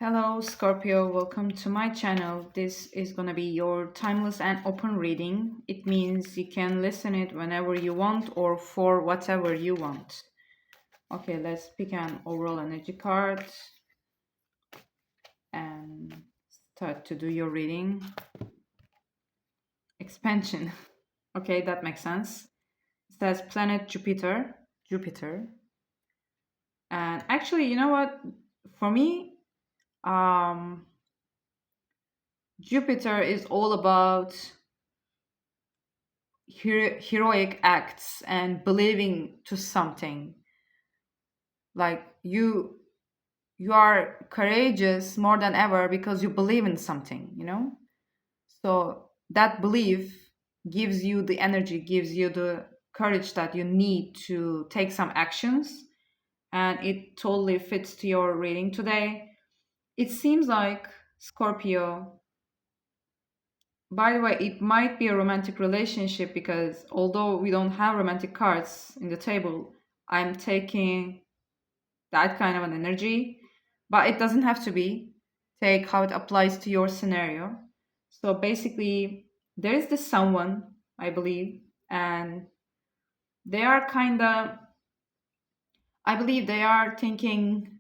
Hello, Scorpio. Welcome to my channel. This is gonna be your timeless and open reading. It means you can listen it whenever you want or for whatever you want. Okay, let's pick an overall energy card and start to do your reading. Expansion. Okay, that makes sense. It says planet Jupiter. Jupiter. And actually, you know what? For me, um, Jupiter is all about heroic acts and believing to something. Like you are courageous more than ever because you believe in something. So that belief gives you the energy, gives you the courage that you need to take some actions, and it totally fits to your reading today. It seems like, Scorpio, by the way, it might be a romantic relationship because although we don't have romantic cards in the table, I'm taking that kind of an energy, but it doesn't have to be. Take how it applies to your scenario. So basically, there is this someone, I believe, and they are kind of, I believe they are thinking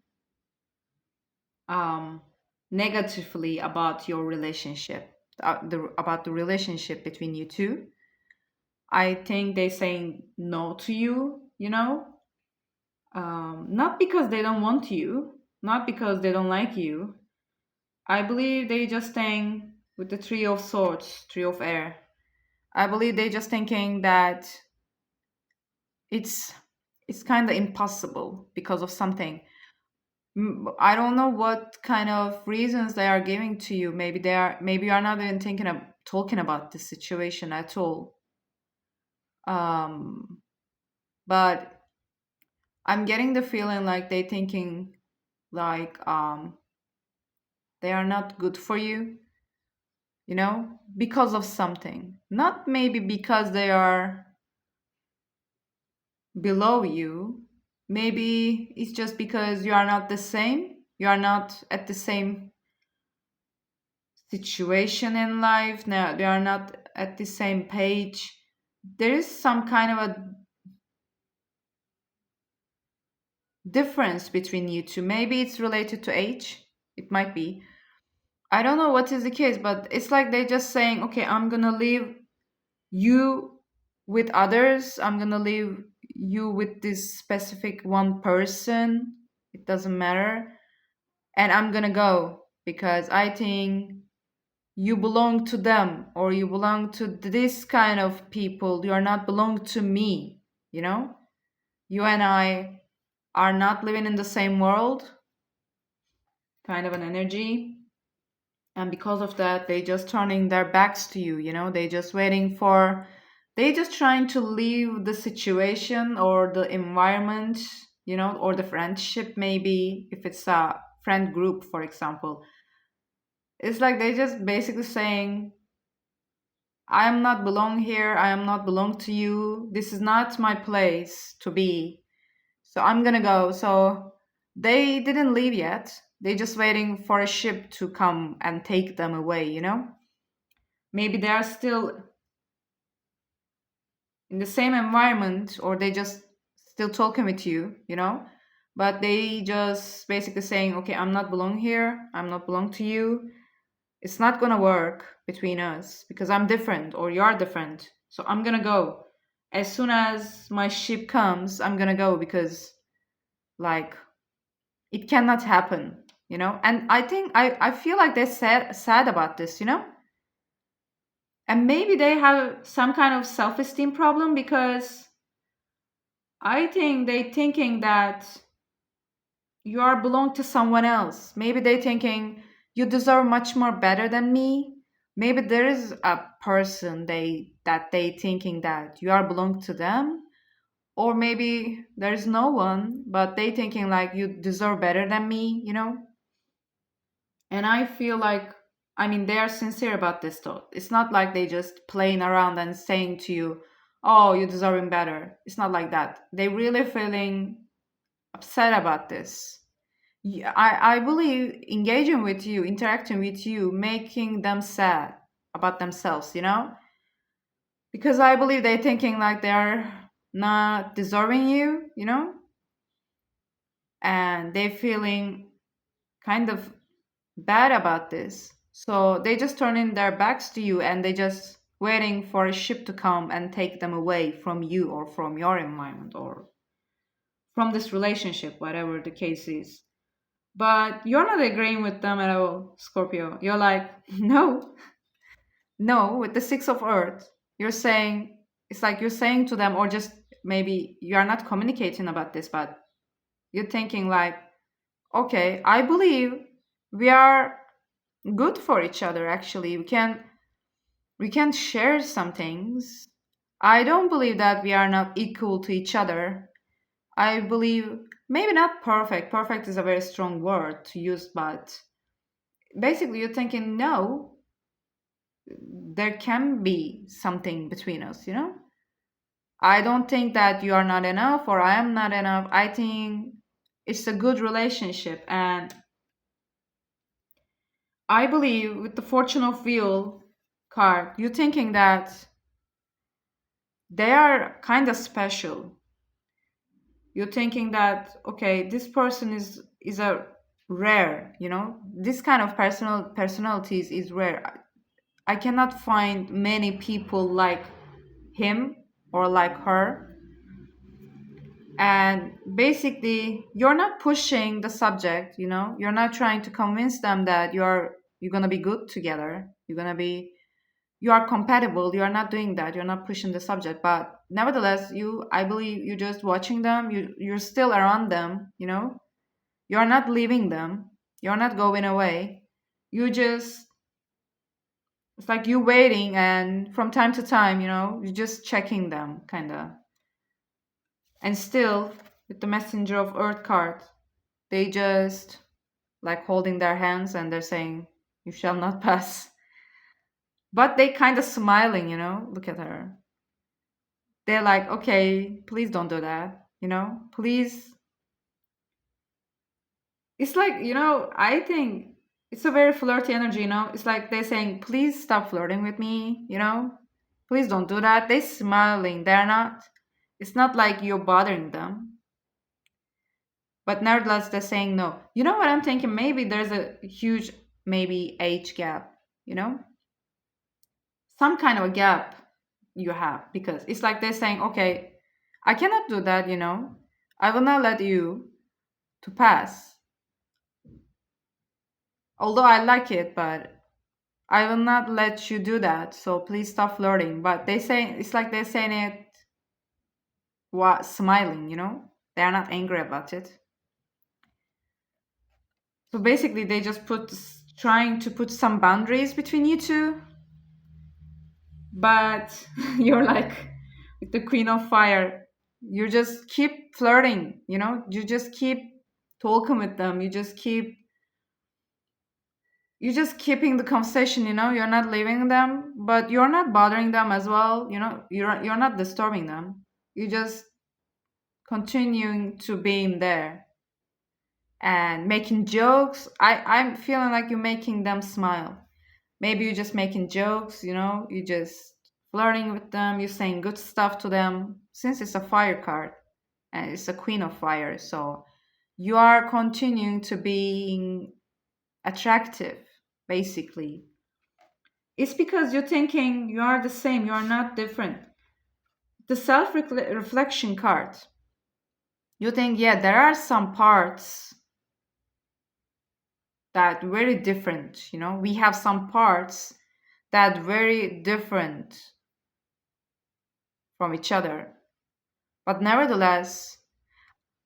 um, negatively about your relationship, about the relationship between you two. I think they're saying no to you, not because they don't want you, not because they don't like you. I believe they just saying with the Three of Swords, Three of Air. I believe they just thinking that it's it's kind of impossible because of something. I don't know what kind of reasons they are giving to you. Maybe you are not even thinking of talking about this situation at all. Um, but I'm getting the feeling like they thinking like they are not good for you, because of something. Not maybe because they are below you. Maybe it's just because you are not the same. You are not at the same situation in life. Now they are not at the same page. There is some kind of a difference between you two. Maybe it's related to age. It might be. I don't know what is the case, but it's like they're just saying, okay, I'm gonna leave you with others. I'm gonna leave you with this specific one person. It doesn't matter. And I'm gonna go because I think you belong to them or you belong to this kind of people. You are not belong to me, you know? You and I are not living in the same world, kind of an energy. And because of that, they just turning their backs to you. They just waiting for, they just trying to leave the situation or the environment, or the friendship, maybe if it's a friend group, for example. It's like they just basically saying, I am not belong here, I am not belong to you, this is not my place to be, so I'm gonna go. So they didn't leave yet, they just waiting for a ship to come and take them away. Maybe they are still in the same environment, or they just still talking with you, but they just basically saying, okay, I'm not belong here, I'm not belong to you, it's not gonna work between us because I'm different or you're different. So I'm gonna go. As soon as my ship comes, I'm gonna go because, like, it cannot happen. And I think I feel like they're sad about this. And maybe they have some kind of self-esteem problem because I think they thinking that you are belong to someone else. Maybe they thinking you deserve much more better than me. Maybe there is a person they thinking that you are belong to them, or maybe there is no one, but they thinking like you deserve better than me. And I feel like, I mean, they are sincere about this thought. It's not like they just playing around and saying to you, "Oh, you deserving better." It's not like that. They really feeling upset about this I believe engaging with you, interacting with you, making them sad about themselves, because I believe they're thinking like they're not deserving you, and they're feeling kind of bad about this. So they just turn in their backs to you and they just waiting for a ship to come and take them away from you or from your environment or from this relationship, whatever the case is. But you're not agreeing with them at all, Scorpio. You're like, no, no, with the Six of Earth. You're saying, it's like you're saying to them, or just maybe you are not communicating about this, but you're thinking like, okay, I believe we are good for each other actually. We can share some things. I don't believe that we are not equal to each other. I believe maybe not perfect. Perfect is a very strong word to use, but basically you're thinking no, there can be something between us. I don't think that you are not enough or I am not enough. I think it's a good relationship, and I believe with the fortune of wheel card you're thinking that they are kind of special. You're thinking that okay, this person is a rare, this kind of personalities is rare. I cannot find many people like him or like her. And basically you're not pushing the subject, you're not trying to convince them that you're going to be good together, you are compatible. You are not doing that, you're not pushing the subject, but nevertheless I believe you're just watching them, you're still around them, you're not leaving them, you're not going away. You just, it's like you waiting, and from time to time, you're just checking them kind of. And still, with the messenger of earth card, they just like holding their hands and they're saying, you shall not pass. But they kind of smiling, look at her. They're like, okay, please don't do that, please. It's like, I think it's a very flirty energy, it's like they're saying, please stop flirting with me, please don't do that. They're smiling, they're not, it's not like you're bothering them. But nevertheless, they're saying no. You know what I'm thinking? Maybe there's a huge, maybe age gap, you know? Some kind of a gap you have, because it's like they're saying, okay, I cannot do that, I will not let you to pass. Although I like it, but I will not let you do that. So please stop flirting. But they say, it's like they're saying it while smiling, They're not angry about it. So basically, they just trying to put some boundaries between you two. But you're like with the Queen of Fire. You just keep flirting, You just keep talking with them. You just keeping the conversation, You're not leaving them, but you're not bothering them as well, You're not disturbing them. You just continuing to being there and making jokes. I'm feeling like you're making them smile. Maybe you're just making jokes, you just flirting with them, you're saying good stuff to them. Since it's a fire card and it's a queen of fire, so you are continuing to being attractive, basically. It's because you're thinking you are the same, you are not different. The self reflection card, you think, yeah, there are some parts that very different, we have some parts that very different from each other. But nevertheless,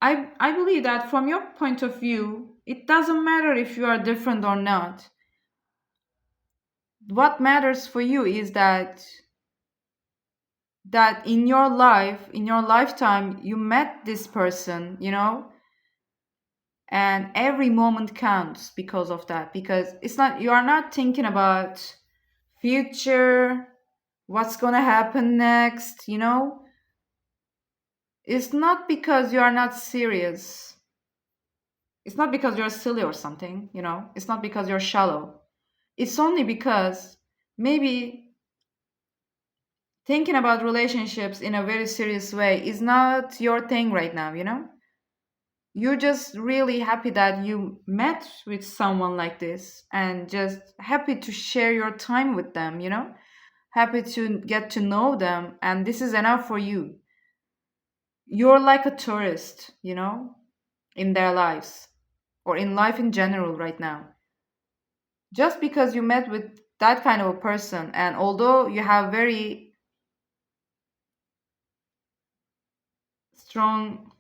I believe that from your point of view, it doesn't matter if you are different or not. What matters for you is that in your life, in your lifetime, you met this person, and every moment counts because of that. Because it's not, you are not thinking about future, what's gonna happen next, It's not because you are not serious. It's not because you're silly or something, you know? It's not because you're shallow. It's only because maybe thinking about relationships in a very serious way is not your thing right now, you know? You're just really happy that you met with someone like this and just happy to share your time with them, you know? Happy to get to know them, and this is enough for you. You're like a tourist, you know, in their lives or in life in general right now. Just because you met with that kind of a person, and although you have very strong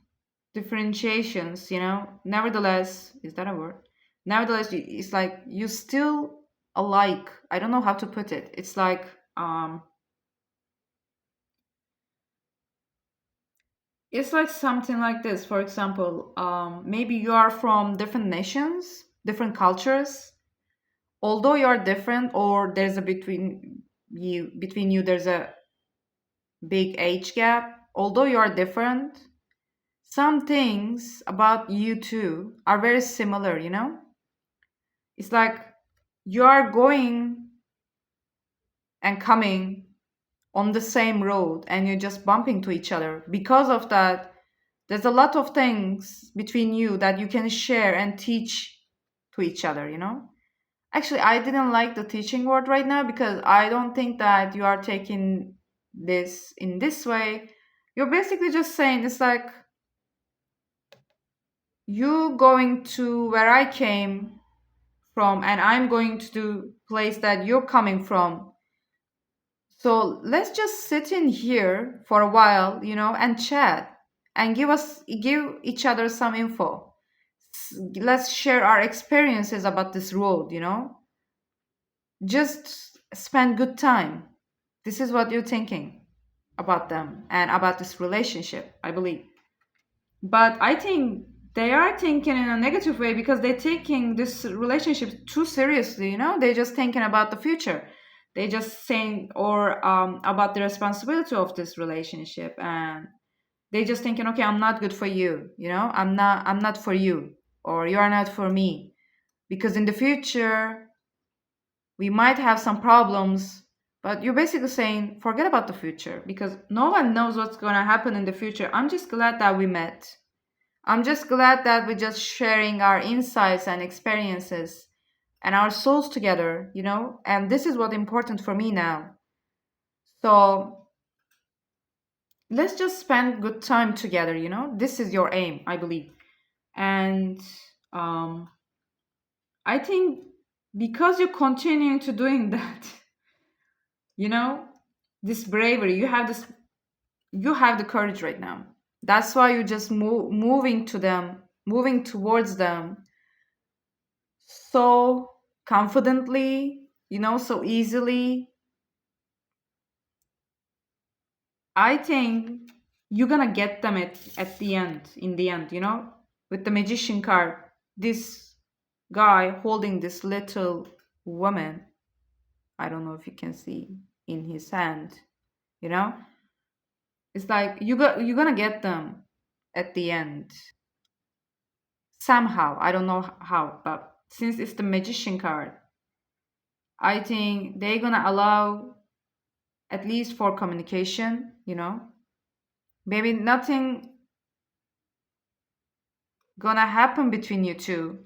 differentiations, you know, nevertheless, is that a word? Nevertheless, it's like you still alike. I don't know how to put it. It's like, um, it's like something like this. For example, maybe you are from different nations, different cultures. Although you are different, or there's a between you there's a big age gap. Although you are different, some things about you two are very similar. You know, it's like you are going and coming on the same road, and you're just bumping to each other. Because of that, there's a lot of things between you that you can share and teach to each other, you know? Actually, I didn't like the teaching word right now because I don't think that you are taking this in this way. You're basically just saying it's like you going to where I came from, and I'm going to the place that you're coming from. So let's just sit in here for a while, you know, and chat and give each other some info. Let's share our experiences about this road, you know. Just spend good time. This is what you're thinking about them and about this relationship, I believe. But I think they are thinking in a negative way because they're taking this relationship too seriously, you know? They're just thinking about the future. They just saying or about the responsibility of this relationship, and they just thinking, okay, I'm not good for you, you know? I'm not for you, or you are not for me. Because in the future we might have some problems, but you're basically saying forget about the future because no one knows what's going to happen in the future. I'm just glad that we met. I'm just glad that we're just sharing our insights and experiences and our souls together, you know? And this is what's important for me now. So let's just spend good time together, you know? This is your aim, I believe. And um, I think because you're continuing to doing that, you know, this bravery, you have the courage right now. That's why you're just moving to them, moving towards them so confidently, you know, so easily. I think you're gonna get them at the end, in the end, you know, with the magician card. This guy holding this little woman, I don't know if you can see in his hand, you know, it's like you're gonna get them at the end somehow. I don't know how, but since it's the magician card, I think they're gonna allow at least for communication, you know. Maybe nothing gonna happen between you two,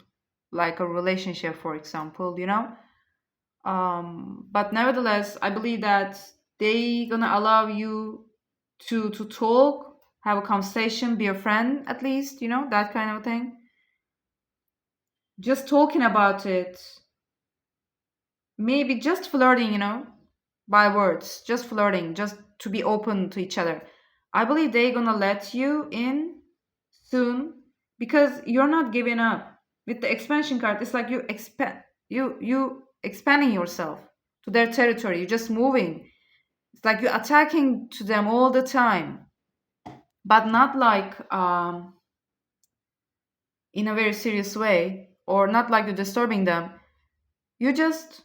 like a relationship, for example, you know. But nevertheless, I believe that they gonna allow you to talk, have a conversation, be a friend at least, you know, that kind of thing. Just talking about it, maybe just flirting, you know, by words, just flirting, just to be open to each other. I believe they're gonna let you in soon because you're not giving up. With the expansion card, it's like you expanding yourself to their territory. You're just moving. It's like you're attacking to them all the time, but not like in a very serious way, or not like you're disturbing them. You just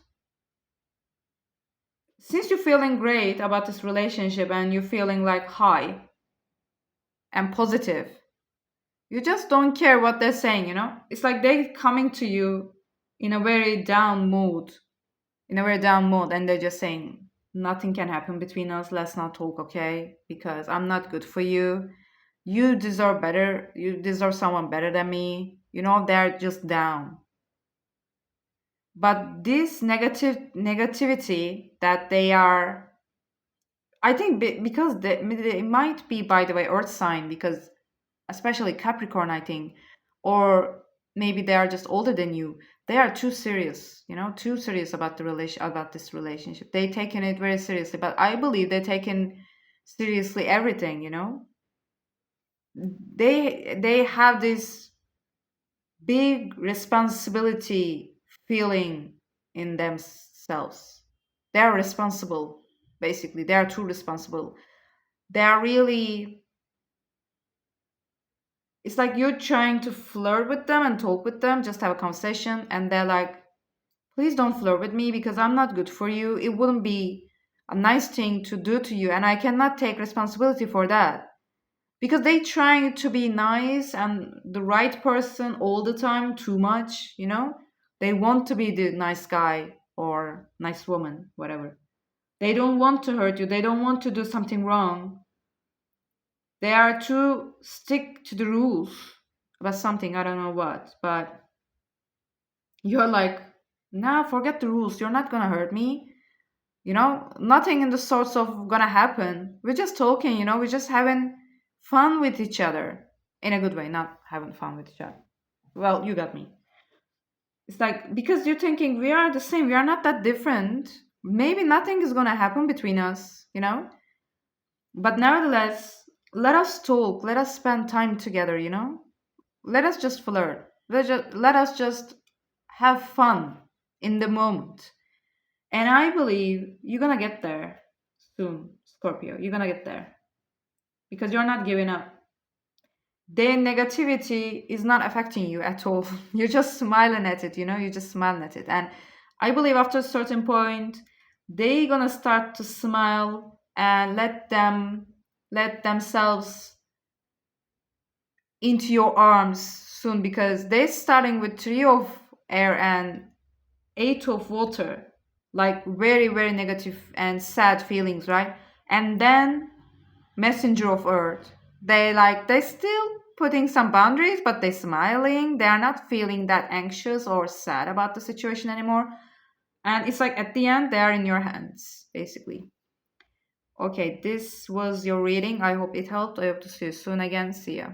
since you're feeling great about this relationship and you're feeling like high and positive, You just don't care what they're saying, you know? It's like they coming to you in a very down mood, in a very down mood, and they're just saying, nothing can happen between us, let's not talk, okay? Because I'm not good for you. You deserve better. You deserve someone better than me. You know, they're just down. But this negativity that they are, I think because they might be, by the way, earth sign, because especially Capricorn, I think, or maybe they are just older than you. They are too serious, you know, too serious about the relation, about this relationship. They taken it very seriously, but I believe they taken seriously everything, you know. They have this big responsibility feeling in themselves. They are responsible, basically. They are too responsible. They are really, it's like you're trying to flirt with them and talk with them, just have a conversation, and they're like, please don't flirt with me because I'm not good for you. It wouldn't be a nice thing to do to you, and I cannot take responsibility for that. Because they trying to be nice and the right person all the time too much, you know? They want to be the nice guy or nice woman, whatever. They don't want to hurt you. They don't want to do something wrong. They are to stick to the rules about something, I don't know what, but you're like, nah, forget the rules. You're not gonna hurt me. You know, nothing in the sorts of gonna happen. We're just talking, you know, we're just having fun with each other in a good way, not having fun with each other. Well, you got me. It's like because you're thinking we are the same, we are not that different. Maybe nothing is gonna happen between us, you know? But nevertheless, let us talk, let us spend time together, you know? Let us just flirt. Let us just have fun in the moment. And I believe you're gonna get there soon, Scorpio. You're gonna get there because you're not giving up. Their negativity is not affecting you at all. You're just smiling at it, you know, you're just smiling at it. And I believe after a certain point, they're gonna start to smile and let themselves into your arms soon because they're starting with three of air and eight of water, like very, very negative and sad feelings, right? And then messenger of earth, they still putting some boundaries, but they smiling, they are not feeling that anxious or sad about the situation anymore. And it's like at the end they are in your hands, basically. Okay, this was your reading. I hope it helped. I hope to see you soon again. See ya.